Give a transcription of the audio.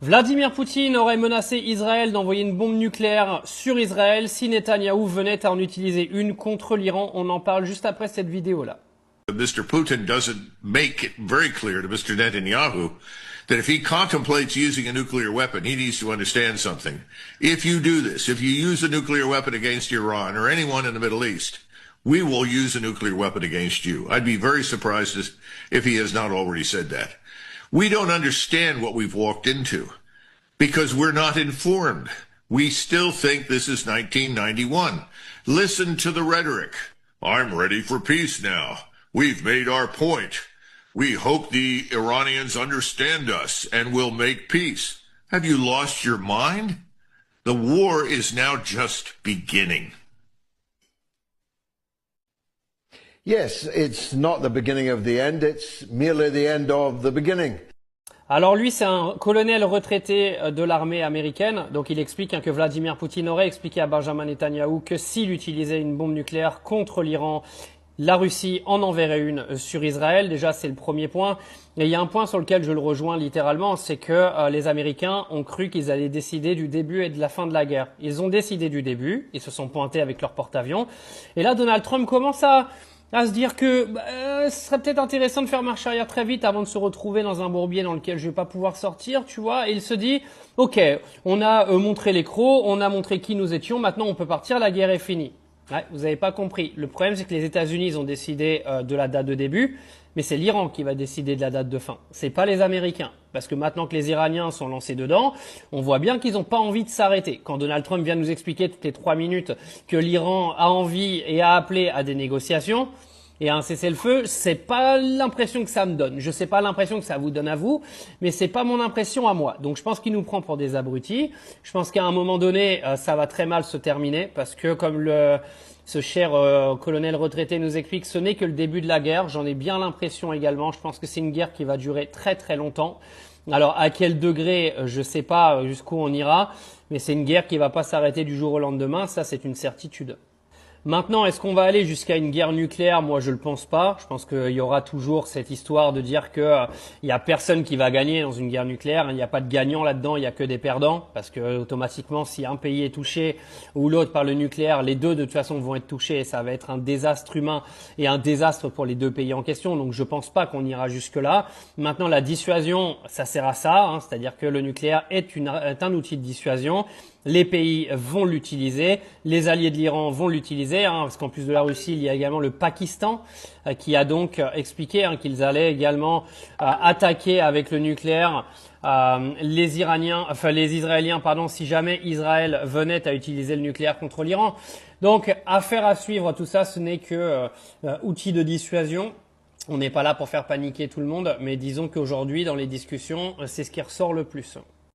Vladimir Poutine aurait menacé Israël d'envoyer une bombe nucléaire sur Israël si Netanyahou venait à en utiliser une contre l'Iran. On en parle juste après cette vidéo-là. Mr. Putin doesn't make it very clear to Mr. Netanyahu that if he contemplates using a nuclear weapon, he needs to understand something. If you do this, if you use a nuclear weapon against Iran or anyone in the Middle East, we will use a nuclear weapon against you. I'd be very surprised if he has not already said that. We don't understand what we've walked into because we're not informed. We still think this is 1991. Listen to the rhetoric. I'm ready for peace now. We've made our point. We hope the Iranians understand us and will make peace. Have you lost your mind? The war is now just beginning. Yes, it's not the beginning of the end, it's merely the end of the beginning. Alors lui, c'est un colonel retraité de l'armée américaine, donc il explique que Vladimir Poutine aurait expliqué à Benjamin Netanyahou que s'il utilisait une bombe nucléaire contre l'Iran, la Russie en enverrait une sur Israël. Déjà, c'est le premier point. Et il y a un point sur lequel je le rejoins littéralement, c'est que les Américains ont cru qu'ils allaient décider du début et de la fin de la guerre. Ils ont décidé du début, ils se sont pointés avec leur porte-avions. Et là, Donald Trump commence à se dire que ce serait peut-être intéressant de faire marche arrière très vite avant de se retrouver dans un bourbier dans lequel je vais pas pouvoir sortir, tu vois. Et il se dit, ok, on a montré les crocs, on a montré qui nous étions, maintenant on peut partir, la guerre est finie. Ouais, vous n'avez pas compris. Le problème, c'est que les États-Unis ont décidé de la date de début, mais c'est l'Iran qui va décider de la date de fin. C'est pas les Américains. Parce que maintenant que les Iraniens sont lancés dedans, on voit bien qu'ils n'ont pas envie de s'arrêter. Quand Donald Trump vient nous expliquer toutes les 3 minutes que l'Iran a envie et a appelé à des négociations et à un cessez-le-feu, c'est pas l'impression que ça me donne. Je sais pas l'impression que ça vous donne à vous, mais c'est pas mon impression à moi. Donc je pense qu'il nous prend pour des abrutis. Je pense qu'à un moment donné, ça va très mal se terminer parce que comme ce cher colonel retraité nous explique, ce n'est que le début de la guerre. J'en ai bien l'impression également. Je pense que c'est une guerre qui va durer très très longtemps. Alors à quel degré, je sais pas jusqu'où on ira, mais c'est une guerre qui va pas s'arrêter du jour au lendemain. Ça, c'est une certitude. Maintenant, est-ce qu'on va aller jusqu'à une guerre nucléaire? Moi, je le pense pas. Je pense qu'il y aura toujours cette histoire de dire que il y a personne qui va gagner dans une guerre nucléaire. Il n'y a pas de gagnant là-dedans, il y a que des perdants. Parce que automatiquement, si un pays est touché ou l'autre par le nucléaire, les deux de toute façon vont être touchés et ça va être un désastre humain et un désastre pour les deux pays en question. Donc, je pense pas qu'on ira jusque-là. Maintenant, la dissuasion, ça sert à ça, hein, c'est-à-dire que le nucléaire est un outil de dissuasion. Les pays vont l'utiliser, les alliés de l'Iran vont l'utiliser, hein, parce qu'en plus de la Russie, il y a également le Pakistan qui a donc expliqué qu'ils allaient également attaquer avec le nucléaire les Israéliens, si jamais Israël venait à utiliser le nucléaire contre l'Iran. Donc, affaire à suivre, tout ça, ce n'est que outil de dissuasion. On n'est pas là pour faire paniquer tout le monde, mais disons qu'aujourd'hui, dans les discussions, c'est ce qui ressort le plus.